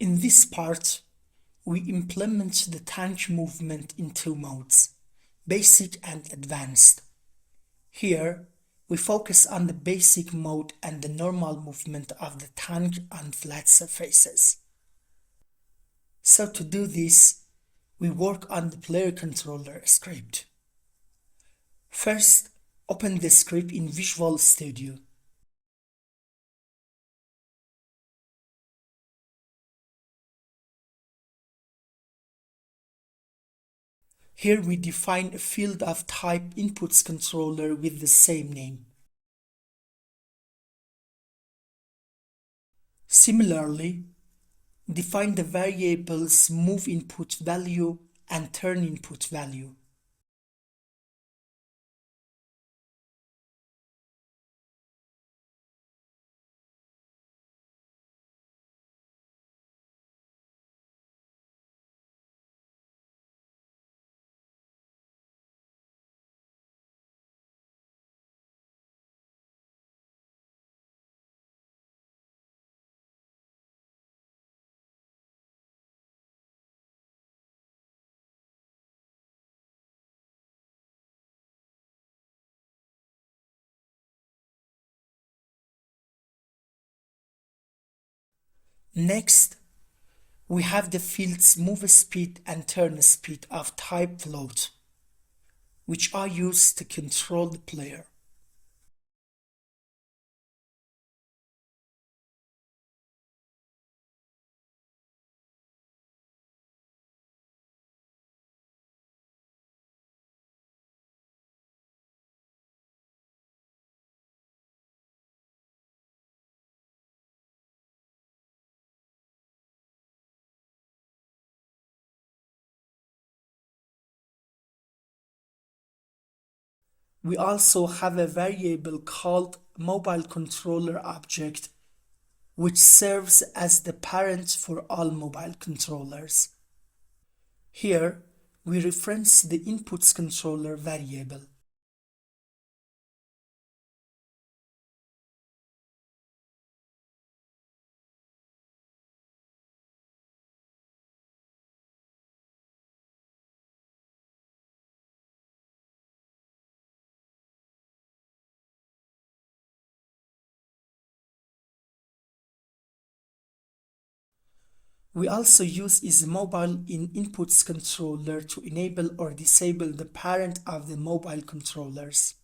In this part, we implement the tank movement in two modes, basic and advanced. Here, we focus on the basic mode and the normal movement of the tank on flat surfaces. So to do this, we work on the player controller script. First, open the script in Visual Studio. Here we define a field of type inputs controller with the same name. Similarly, define the variables move input value and turn input value. Next, we have the fields move speed and turn speed of type float, which are used to control the player. We also have a variable called mobile controller object, which serves as the parent for all mobile controllers. Here, we reference the inputs controller variable. We also use isMobile in inputs controller to enable or disable the parent of the mobile controllers.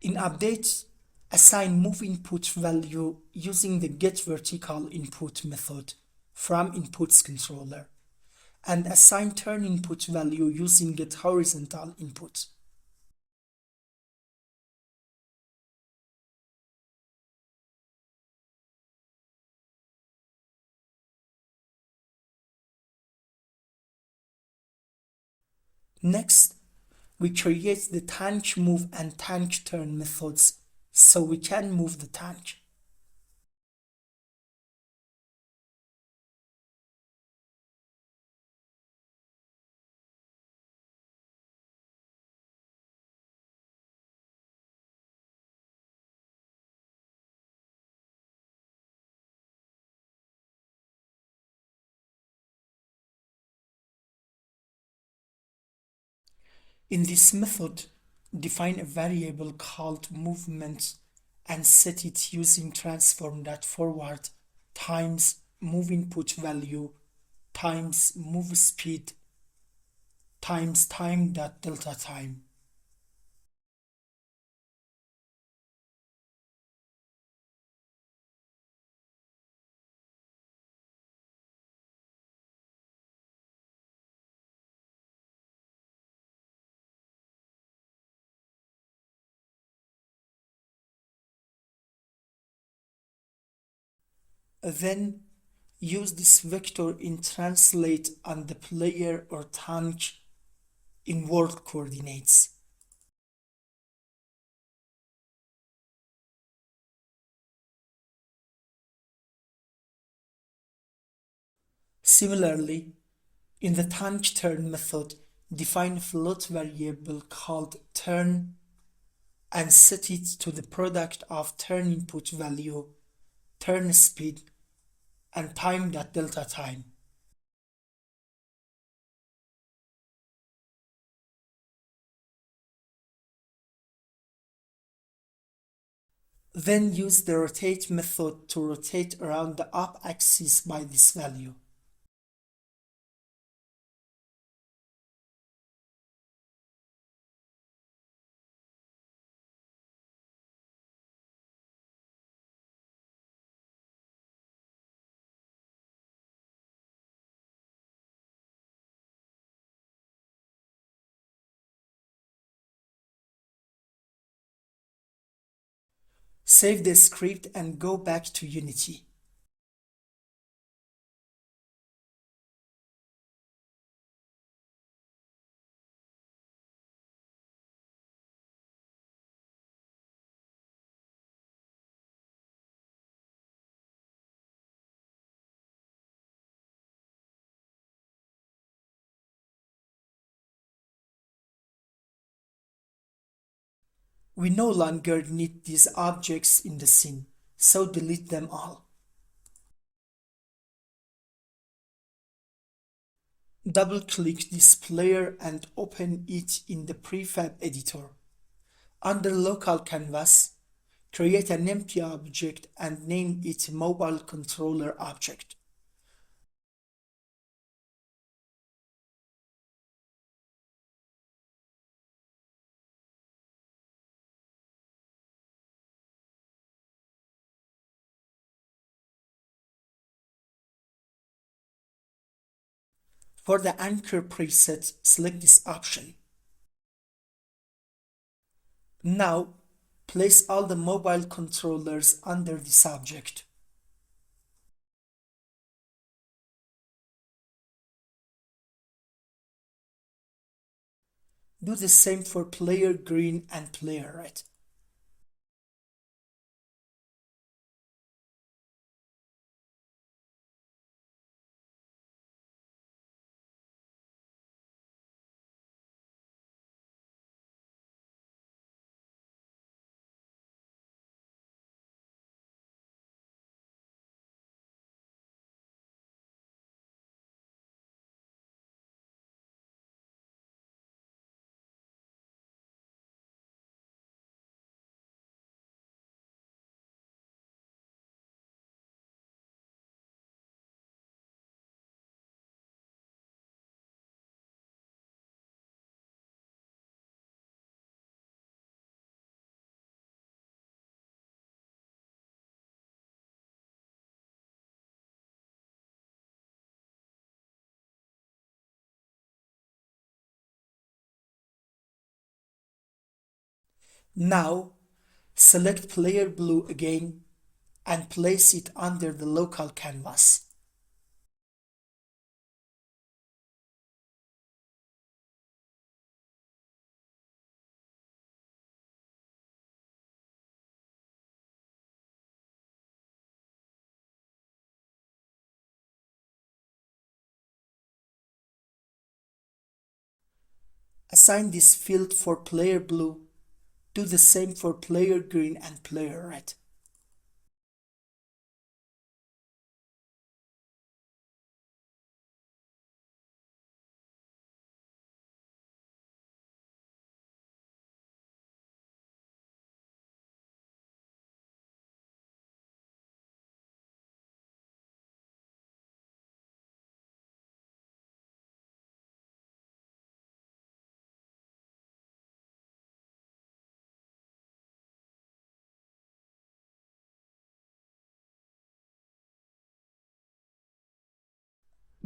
In updates, assign move input value using the getVerticalInput method from inputs controller, and assign turn input value using getHorizontalInput. Next, we create the tank move and tank turn methods so we can move the tank. In this method, define a variable called movement and set it using transform.forward times move input value times move speed times time.deltaTime. Then use this vector in translate on the player or tank in world coordinates. Similarly, in the tanh turn method, define a float variable called turn and set it to the product of turn input value, turn speed, and time.delta time. Then use the rotate method to rotate around the up axis by this value. Save the script and go back to Unity. We no longer need these objects in the scene, so delete them all. Double-click this player and open it in the prefab editor. Under Local Canvas, create an empty object and name it Mobile Controller Object. For the anchor preset, select this option. Now, place all the mobile controllers under this object. Do the same for player green and player red. Now, select player blue again and place it under the local canvas. Assign this field for player blue. Do the same for player green and player red.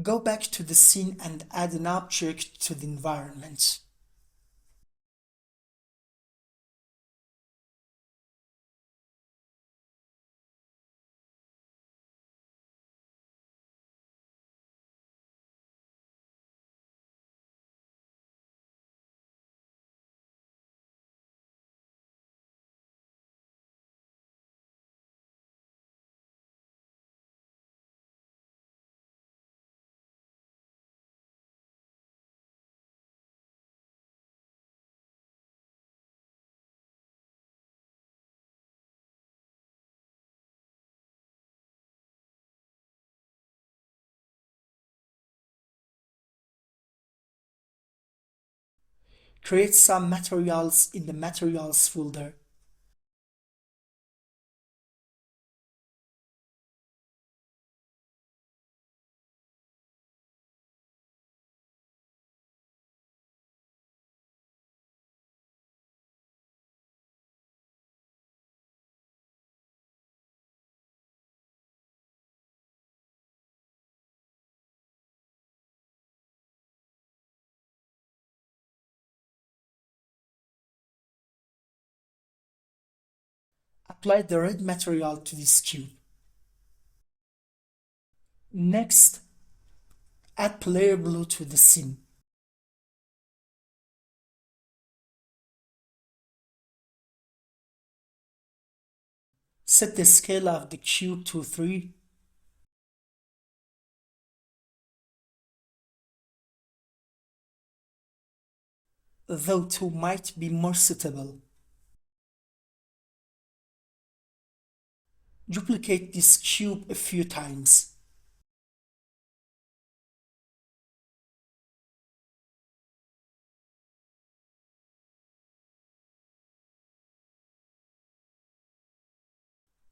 Go back to the scene and add an object to the environment. Create some materials in the Materials folder. Apply the red material to this cube. Next, add player blue to the scene. Set the scale of the cube to 3. Though 2 might be more suitable. Duplicate this cube a few times.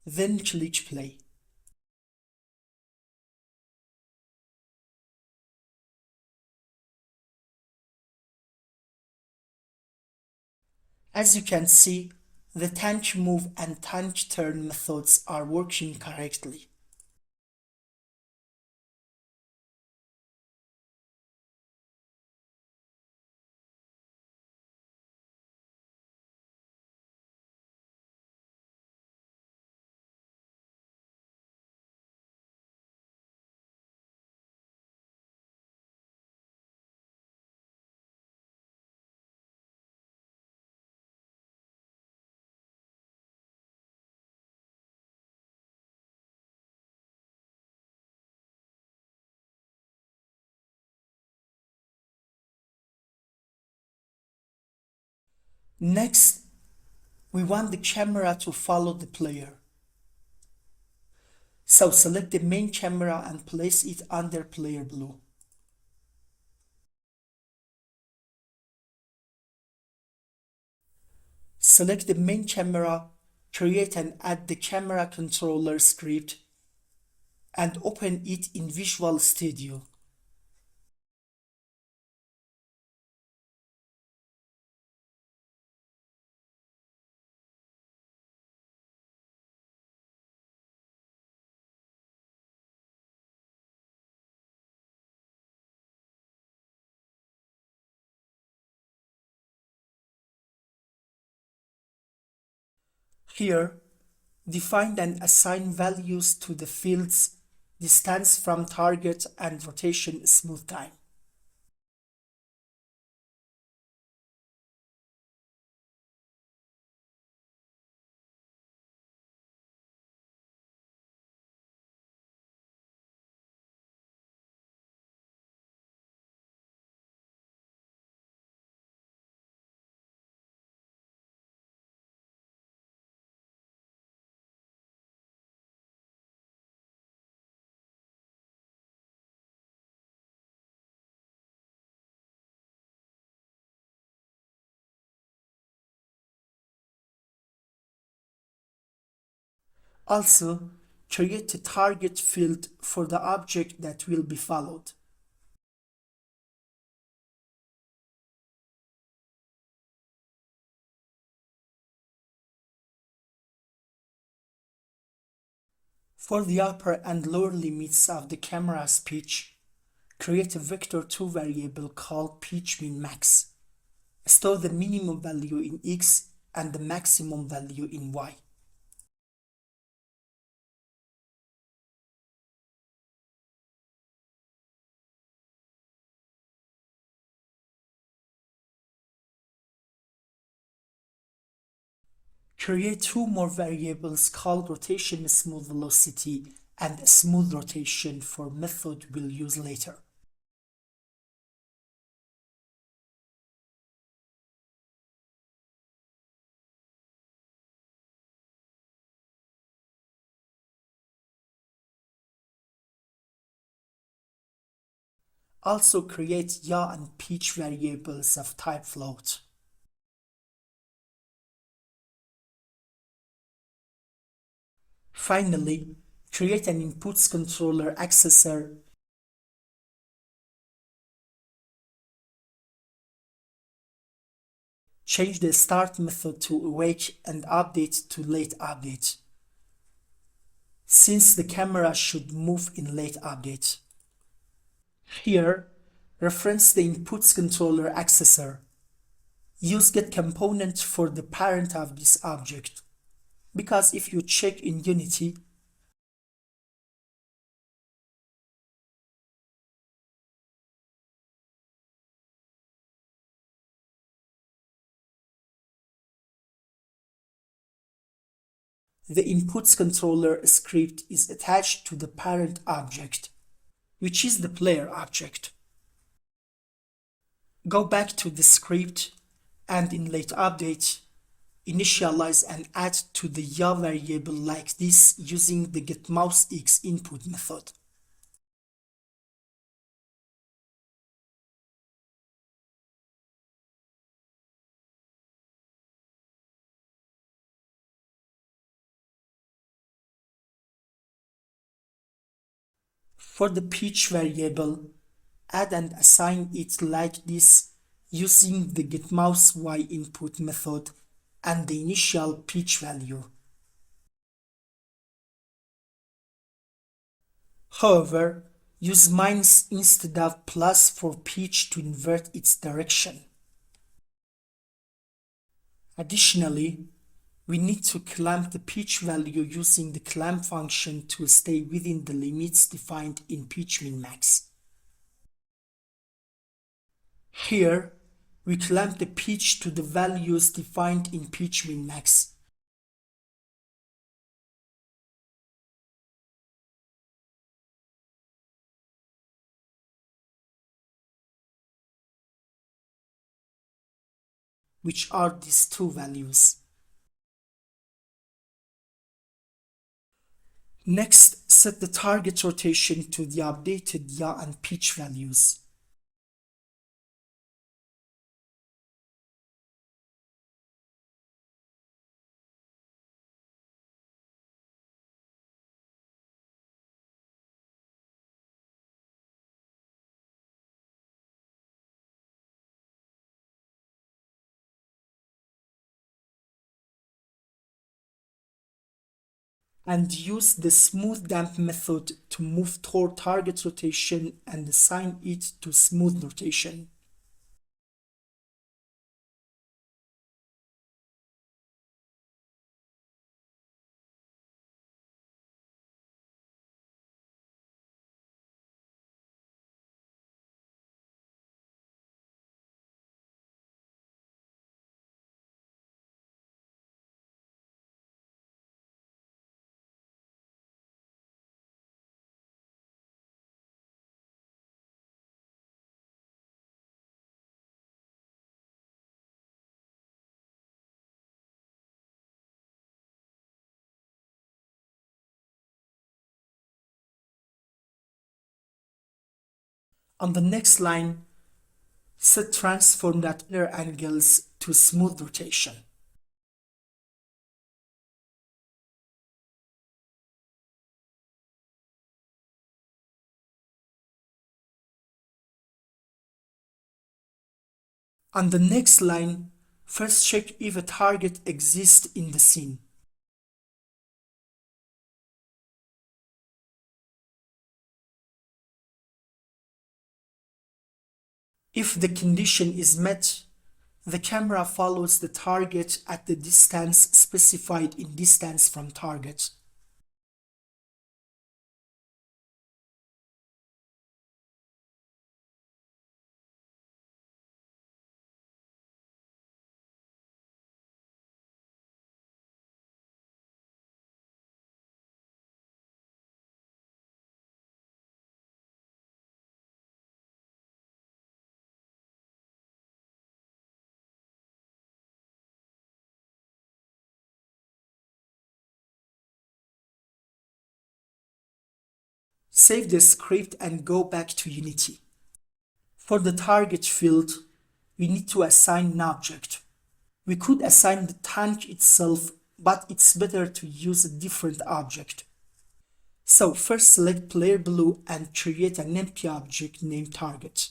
Then click play. As you can see, the tank move and tank turn methods are working correctly. Next, we want the camera to follow the player. So select the main camera and place it under player blue. Select the main camera, create and add the CameraController script, and open it in Visual Studio. Here, define and assign values to the fields distance from target and rotation smooth time. Also, create a target field for the object that will be followed. For the upper and lower limits of the camera's pitch, create a vector2 variable called pitch min max. Store the minimum value in x and the maximum value in y. Create 2 more variables called rotation smooth velocity and smooth rotation for method we'll use later. Also create yaw and pitch variables of type float. Finally, create an inputs controller accessor. Change the start method to awake and update to late update, since the camera should move in late update. Here, reference the inputs controller accessor. Use getComponent for the parent of this object, because if you check in Unity, the inputs controller script is attached to the parent object, which is the player object. Go back to the script and in late update, initialize and add to the yaw variable like this using the getMouseX input method. For the pitch variable, add and assign it like this using the getMouseY input method and the initial pitch value. However, use minus instead of plus for pitch to invert its direction. Additionally, we need to clamp the pitch value using the clamp function to stay within the limits defined in pitch min-max. Here, we clamp the pitch to the values defined in pitch min-max. Which are these two values. Next, set the target rotation to the updated yaw and pitch values. And use the smooth damp method to move toward target rotation and assign it to smooth rotation. On the next line, set transform.inner angles to smooth rotation. On the next line, first check if a target exists in the scene. If the condition is met, the camera follows the target at the distance specified in distance from target. Save the script and go back to Unity. For the target field, we need to assign an object. We could assign the tank itself, but it's better to use a different object. So first select player blue and create an empty object named target.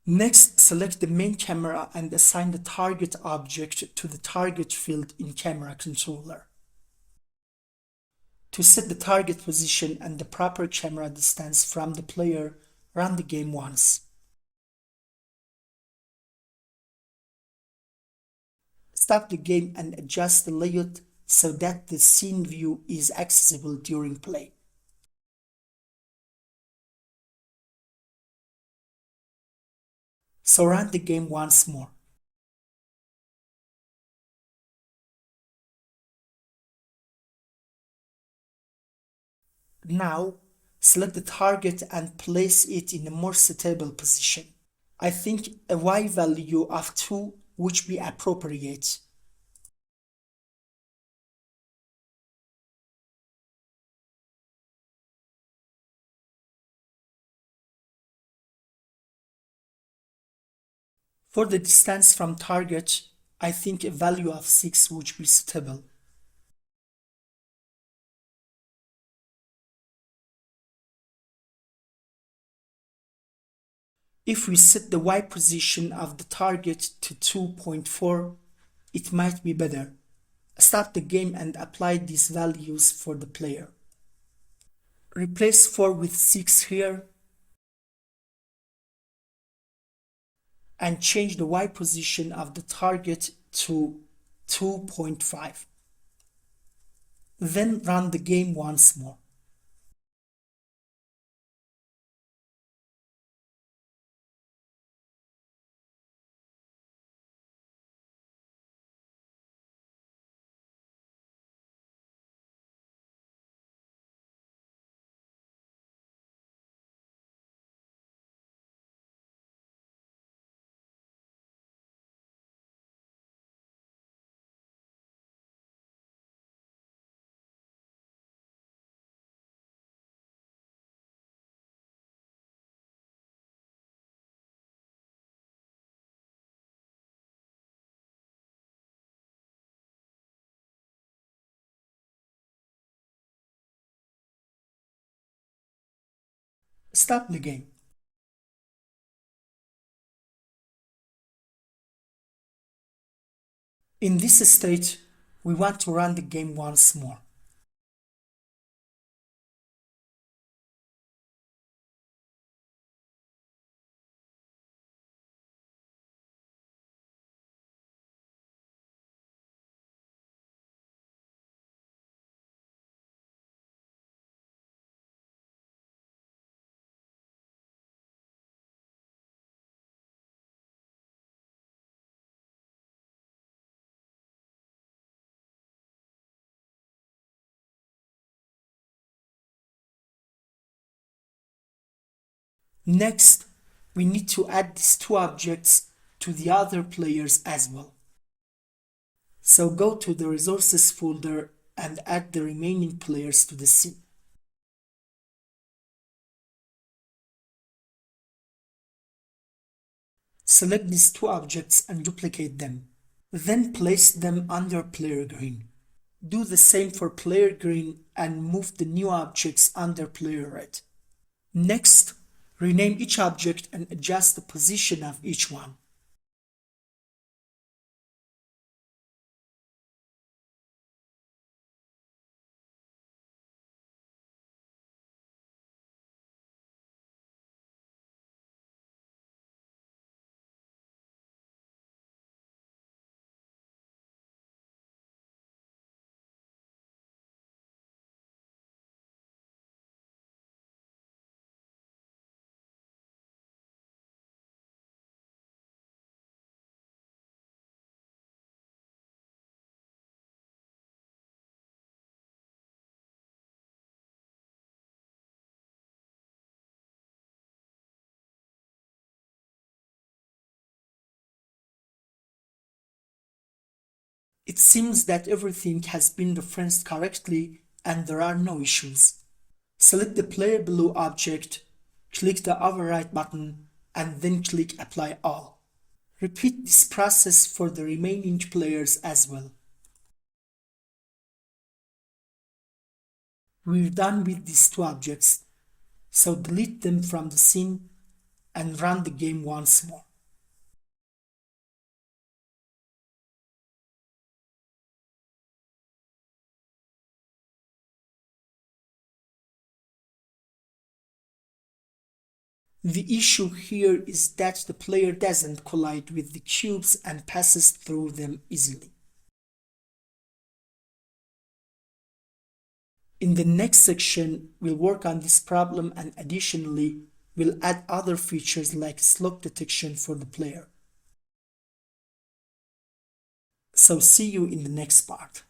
Next, select the main camera and assign the target object to the target field in CameraController. To set the target position and the proper camera distance from the player, run the game once. Stop the game and adjust the layout so that the scene view is accessible during play. So run the game once more. Now, select the target and place it in a more suitable position. I think a Y value of 2 would be appropriate. For the distance from target, I think a value of 6 would be suitable. If we set the Y position of the target to 2.4, it might be better. Stop the game and apply these values for the player. Replace 4 with 6 here and change the Y position of the target to 2.5. Then run the game once more. Stop the game. In this state, we want to run the game once more. Next, we need to add these two objects to the other players as well. So go to the resources folder and add the remaining players to the scene. Select these two objects and duplicate them. Then place them under player green. Do the same for player green and move the new objects under player red. Next, rename each object and adjust the position of each one. It seems that everything has been referenced correctly and there are no issues. Select the player below object, click the override button, and then click Apply All. Repeat this process for the remaining players as well. We're done with these two objects, so delete them from the scene and run the game once more. The issue here is that the player doesn't collide with the cubes and passes through them easily. In the next section, we'll work on this problem and additionally, we'll add other features like slope detection for the player. So see you in the next part.